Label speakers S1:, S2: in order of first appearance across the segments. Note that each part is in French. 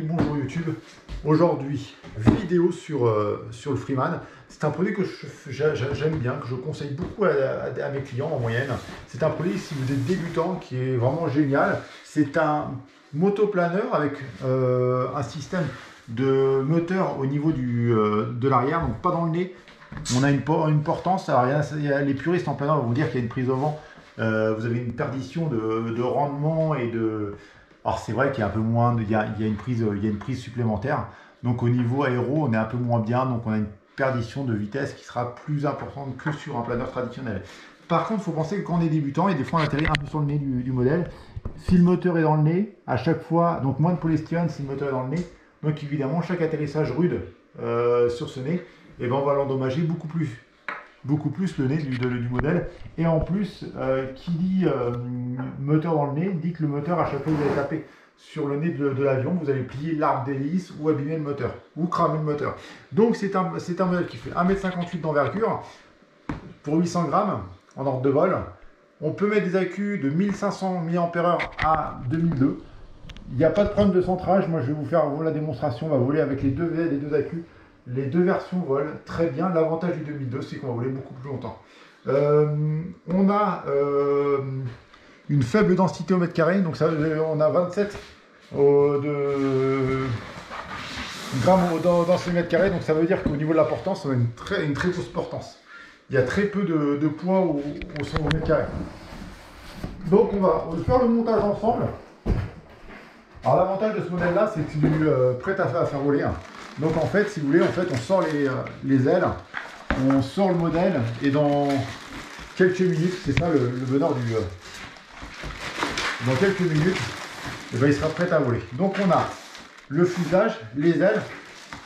S1: amis, bonjour YouTube. Aujourd'hui, vidéo sur le Freeman. C'est un produit que j'aime bien, que je conseille beaucoup à mes clients en moyenne. C'est un produit, si vous êtes débutant, qui est vraiment génial. C'est un motoplaneur avec un système de moteur au niveau de l'arrière, donc pas dans le nez. On a une portance. Alors, les puristes en planeur vont vous dire qu'il y a une prise au vent. Vous avez une perdition de rendement et de... Alors c'est vrai qu'il y a un peu moins, il y a une prise supplémentaire. Donc au niveau aéro, on est un peu moins bien, donc on a une perdition de vitesse qui sera plus importante que sur un planeur traditionnel. Par contre, il faut penser que quand on est débutant, et des fois on atterrit un peu sur le nez du modèle, si le moteur est dans le nez, à chaque fois, donc moins de polystyrène si le moteur est dans le nez, donc évidemment chaque atterrissage rude sur ce nez, et ben on va l'endommager beaucoup plus le nez du modèle. Et en plus, qui dit moteur dans le nez, dit que le moteur, à chaque fois que vous allez taper sur le nez de l'avion, vous allez plier l'arbre d'hélice ou abîmer le moteur, ou cramer le moteur. Donc c'est un modèle qui fait 1,58 m d'envergure pour 800 grammes en ordre de vol. On peut mettre des accus de 1500 mAh à 2002. Il n'y a pas de problème de centrage. Moi je vais vous faire la démonstration. On va voler avec les deux accus. Les deux versions volent très bien. L'avantage du 2002, c'est qu'on va voler beaucoup plus longtemps. On a une faible densité au mètre carré, donc ça, on a 27 grammes dans ce mètre carré, donc ça veut dire qu'au niveau de la portance, on a une très grosse portance. Il y a très peu de poids au mètre carré. Donc on va faire le montage ensemble. Alors l'avantage de ce modèle-là, c'est qu'il est prêt à faire voler. Donc en fait, si vous voulez, on sort les ailes, on sort le modèle, et dans quelques minutes, c'est ça le bonheur du... dans quelques minutes, et ben, il sera prêt à voler. Donc on a le fuselage, les ailes,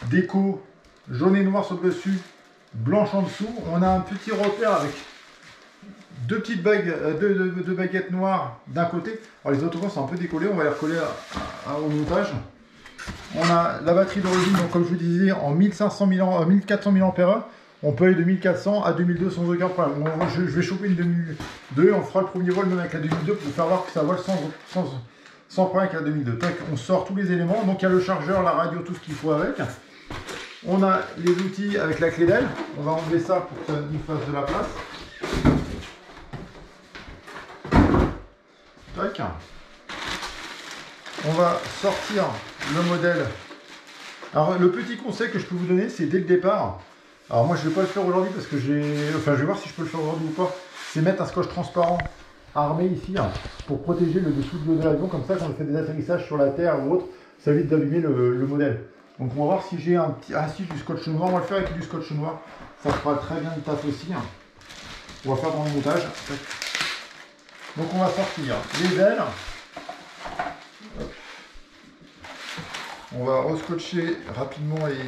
S1: déco jaune et noir sur le dessus, blanche en dessous. On a un petit repère avec deux petites deux baguettes noires d'un côté. Alors les autocollants sont un peu décollés, on va les recoller au montage. On a la batterie d'origine, donc comme je vous disais, en 1400 mAh. On peut aller de 1400 à 2002 sans aucun problème. Je vais choper une 2002, on fera le premier vol même avec la 2002 pour faire voir que ça vole sans problème avec la 2002. Tac, on sort tous les éléments, donc il y a le chargeur, la radio, tout ce qu'il faut avec. On a les outils avec la clé d'aile. On va enlever ça pour que ça nous fasse de la place. Tac. On va sortir le modèle. Alors le petit conseil que je peux vous donner, c'est dès le départ. Alors moi je ne vais pas le faire aujourd'hui parce que je vais voir si je peux le faire aujourd'hui ou pas. C'est mettre un scotch transparent armé ici pour protéger le dessous de l'avion. Comme ça, quand on fait des atterrissages sur la terre ou autre, ça évite d'allumer le modèle. Donc on va voir si j'ai un petit... Ah si, du scotch noir. On va le faire avec du scotch noir. Ça fera très bien le taf aussi. On va faire dans le montage. Donc on va sortir les ailes. On va rescotcher rapidement les...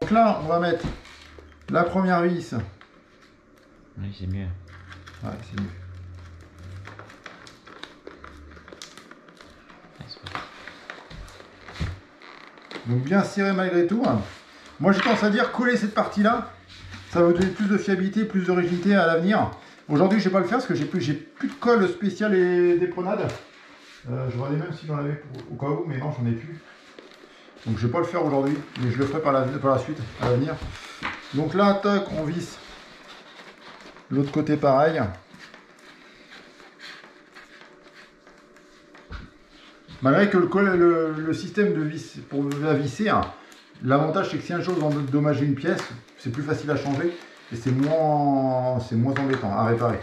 S1: Donc là, on va mettre la première vis.
S2: Oui, c'est mieux.
S1: Ouais, c'est mieux. Donc bien serré malgré tout. Moi j'ai tendance à dire coller cette partie-là, ça va vous donner plus de fiabilité, plus de rigidité à l'avenir. Aujourd'hui je ne vais pas le faire parce que j'ai plus de colle spéciale et des prenades. Je regardais même si j'en avais au cas où, mais non, j'en ai plus. Donc je ne vais pas le faire aujourd'hui, mais je le ferai par la suite, à l'avenir. Donc là, tac, on visse. L'autre côté pareil. Malgré que le système de vis, pour la visser, l'avantage c'est que si un jour vous endommagez une pièce, c'est plus facile à changer et c'est moins embêtant à réparer.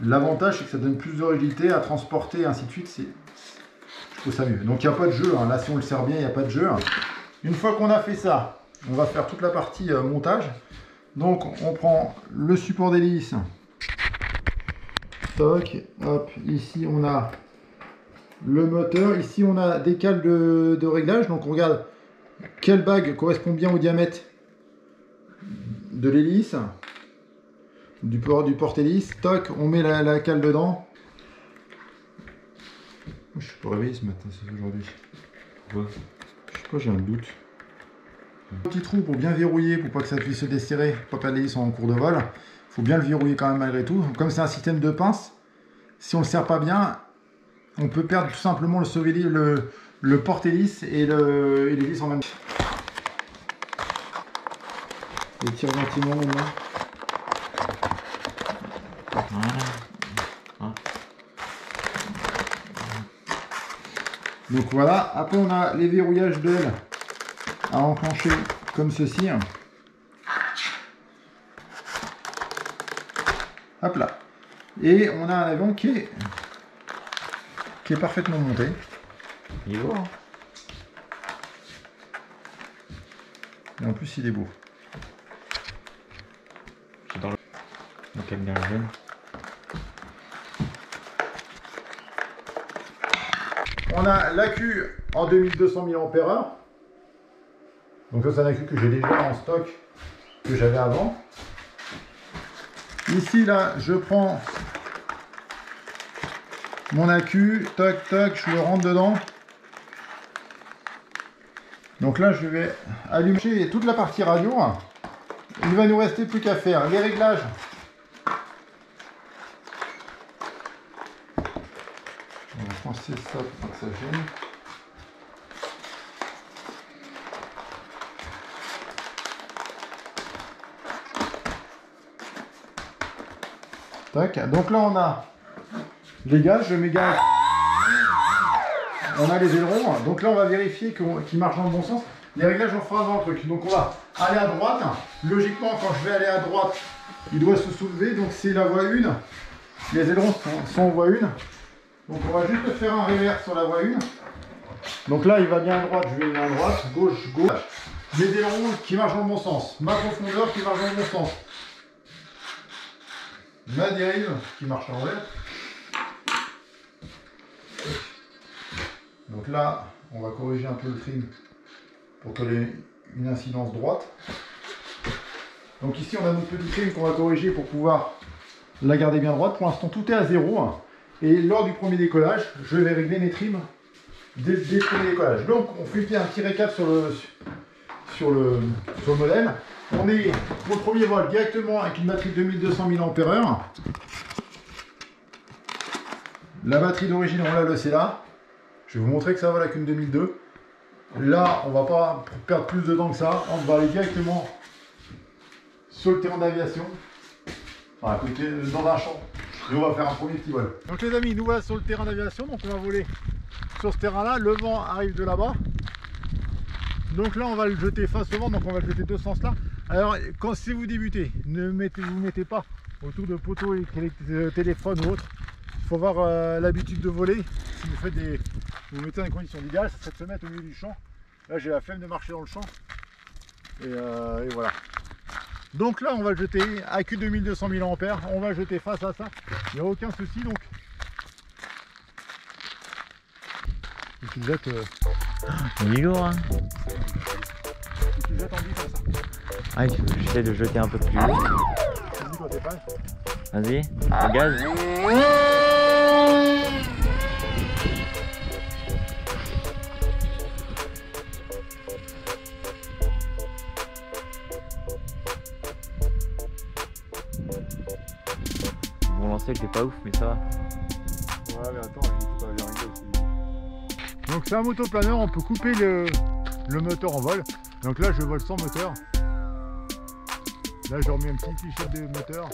S1: L'avantage c'est que ça donne plus de rigidité à transporter et ainsi de suite. Je trouve ça mieux. Donc il n'y a pas de jeu, là si on le sert bien, il n'y a pas de jeu. Une fois qu'on a fait ça, on va faire toute la partie montage. Donc on prend le support d'hélice. Toc, hop, ici on a le moteur, ici on a des cales de réglage, donc on regarde quelle bague correspond bien au diamètre de l'hélice, du porte-hélice. Toc, on met la cale dedans. Je suis pas réveillé ce matin, c'est aujourd'hui.
S2: Pourquoi?
S1: Je sais pas, j'ai un doute. Petit trou pour bien verrouiller, pour pas que ça puisse se desserrer, pas perdre l'hélice en cours de vol. Il faut bien le verrouiller quand même malgré tout. Comme c'est un système de pince, si on le serre pas bien, on peut perdre tout simplement le porte-hélice et l'hélice en même temps. Et tire gentiment maintenant.
S2: Voilà.
S1: Donc voilà, après on a les verrouillages d'ailes à enclencher comme ceci. Hop là. Et on a un avion qui est parfaitement monté.
S2: Il est beau, hein?
S1: Et en plus il est beau.
S2: J'adore le... Donc elle aime bien le jaune.
S1: On a l'accu en 2200 mAh. Donc ça c'est un accu que j'ai déjà en stock, que j'avais avant. Ici là, je prends mon accu, toc toc, je le rentre dedans. Donc là je vais allumer toute la partie radio. Il va nous rester plus qu'à faire les réglages. On va penser ça pour pas que ça gêne. Tac. Donc là on a les gaz, je mets gaz. On a les ailerons, donc là on va vérifier qu'ils marchent dans le bon sens. Les réglages on fera avant le truc. Donc on va aller à droite. Logiquement quand je vais aller à droite, il doit se soulever. Donc c'est la voie 1. Les ailerons sont en voie 1. Donc on va juste faire un révers sur la voie 1. Donc là il va bien à droite, je vais bien à droite, gauche, gauche. Les ailerons qui marchent dans le bon sens. Ma profondeur qui marche dans le bon sens. Ma dérive qui marche en l'envers. Donc là, on va corriger un peu le trim pour qu'elle ait une incidence droite. Donc ici, on a notre petit trim qu'on va corriger pour pouvoir la garder bien droite. Pour l'instant, tout est à 0. Et lors du premier décollage, je vais régler mes trims dès le premier décollage. Donc, on fait un petit récap sur le modèle. On est pour le premier vol directement avec une batterie de 2200 mAh. La batterie d'origine, on l'a laissée là. Je vais vous montrer que ça vole avec une 2002. Là, on va pas perdre plus de temps que ça. On va aller directement sur le terrain d'aviation. Enfin, à côté, dans un champ. Et on va faire un premier petit vol. Donc les amis, nous voilà sur le terrain d'aviation. Donc on va voler sur ce terrain-là. Le vent arrive de là-bas. Donc là, on va le jeter face au vent. Donc on va le jeter de ce sens-là. Alors, si vous débutez, ne vous mettez pas autour de poteaux électriques, téléphones ou autres. Il faut avoir l'habitude de voler. Si vous faites vous mettez dans les conditions idéales, ça serait de se mettre au milieu du champ. Là, j'ai la flemme de marcher dans le champ. Et voilà. Donc là, on va le jeter à Q 2200 mAh. On va le jeter face à ça. Il n'y a aucun souci. Donc, tu le jettes.
S2: Il est lourd, hein?
S1: Tu le jettes en vie comme ça.
S2: Ah, j'essaie de jeter un peu plus haut. Vas-y, le gaz. Bon lancer, il est pas ouf, mais ça va.
S1: Ouais, mais attends, il faut pas bien régler aussi. Donc c'est un motoplaneur, on peut couper le moteur en vol. Donc là, je vole sans moteur. Là, je remets un petit cliché de moteur.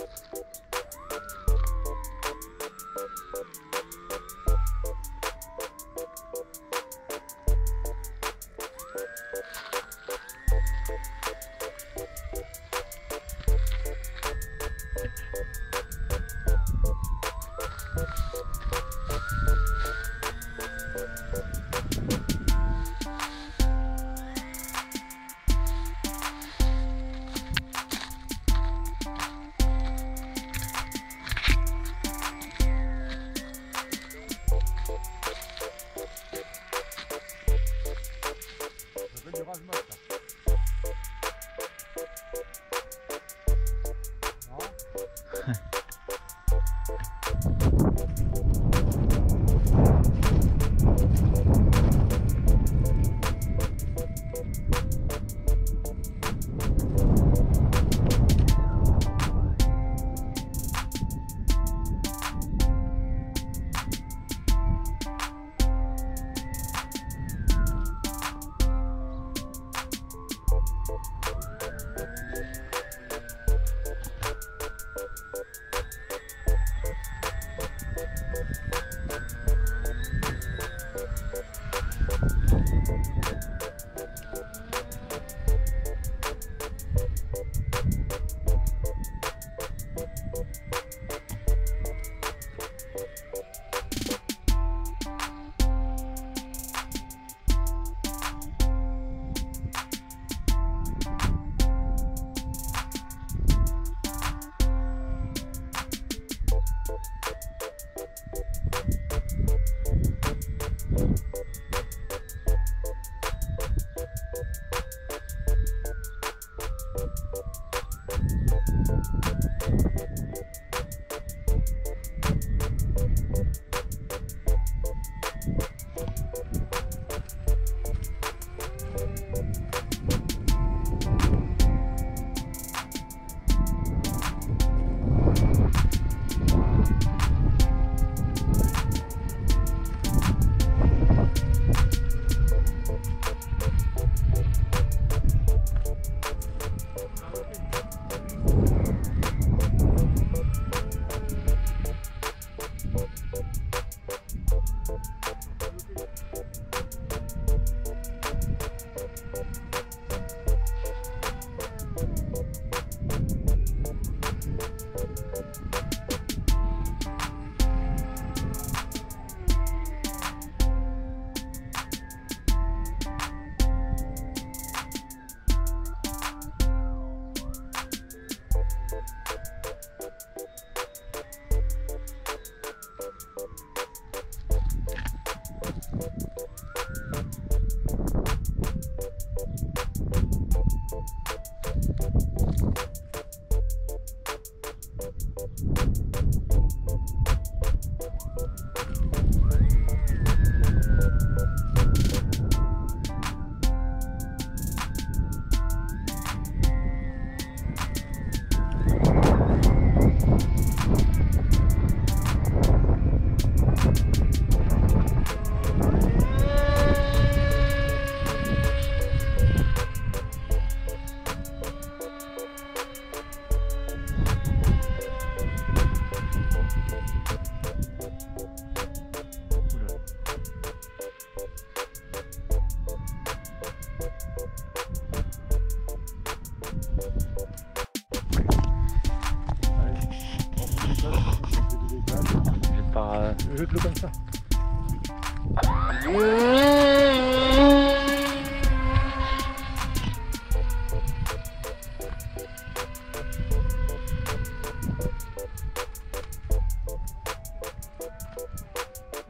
S1: Jette-le comme ça.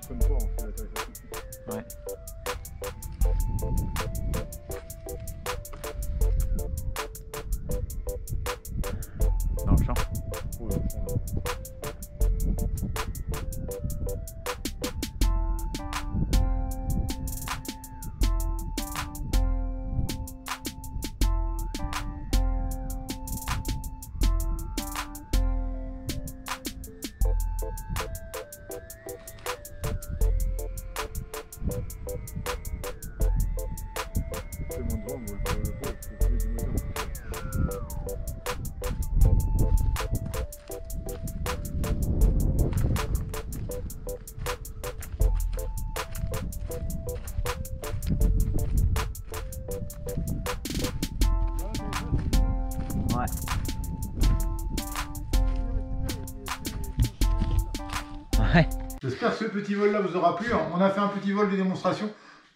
S1: Comme toi, on fait l'atterrissage.
S2: Ouais. Dans le champ.
S1: Oui, dans le champ, là. C'est mon droit, moi, je le vois, il faut trouver du moteur.
S2: Ouais. Ouais.
S1: J'espère que ce petit vol là vous aura plu. On a fait un petit vol de démonstration.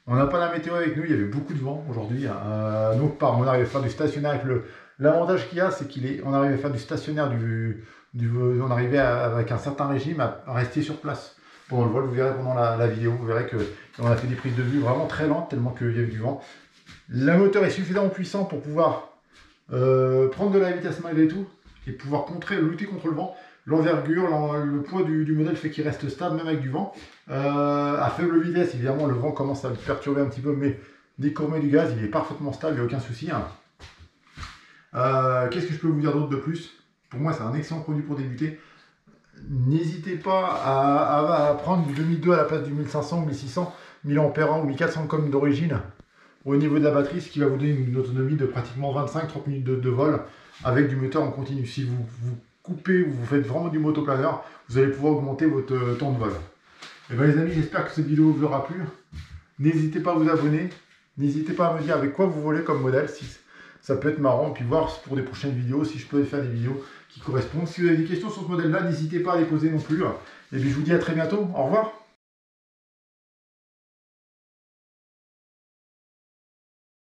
S1: On n'a pas la météo avec nous, il y avait beaucoup de vent aujourd'hui. Donc on arrive à faire du stationnaire avec l'avantage qu'il y a, c'est qu'on arrive à faire du stationnaire, on arrivait avec un certain régime à rester sur place pendant le vol. Vous verrez pendant la vidéo, vous verrez qu'on a fait des prises de vue vraiment très lentes tellement qu'il y avait du vent. Le moteur est suffisamment puissant pour pouvoir prendre de la vitesse malgré tout et pouvoir lutter contre le vent. L'envergure, le poids du modèle fait qu'il reste stable même avec du vent. À faible vitesse, évidemment, le vent commence à le perturber un petit peu, mais dès qu'on met du gaz, il est parfaitement stable, il n'y a aucun souci. Qu'est-ce que je peux vous dire d'autre de plus? Pour moi, c'est un excellent produit pour débuter. N'hésitez pas à prendre du 2002 à la place du 1500, 1600, 1000 ampères ou 1400 comme d'origine au niveau de la batterie, ce qui va vous donner une autonomie de pratiquement 25-30 minutes de vol avec du moteur en continu. Si vous coupez ou vous faites vraiment du motoplaneur, vous allez pouvoir augmenter votre temps de vol. Et bien les amis, j'espère que cette vidéo vous aura plu. N'hésitez pas à vous abonner. N'hésitez pas à me dire avec quoi vous volez comme modèle. ça peut être marrant, puis voir pour des prochaines vidéos si je peux faire des vidéos qui correspondent. Si vous avez des questions sur ce modèle-là, n'hésitez pas à les poser non plus. Et puis je vous dis à très bientôt. Au revoir.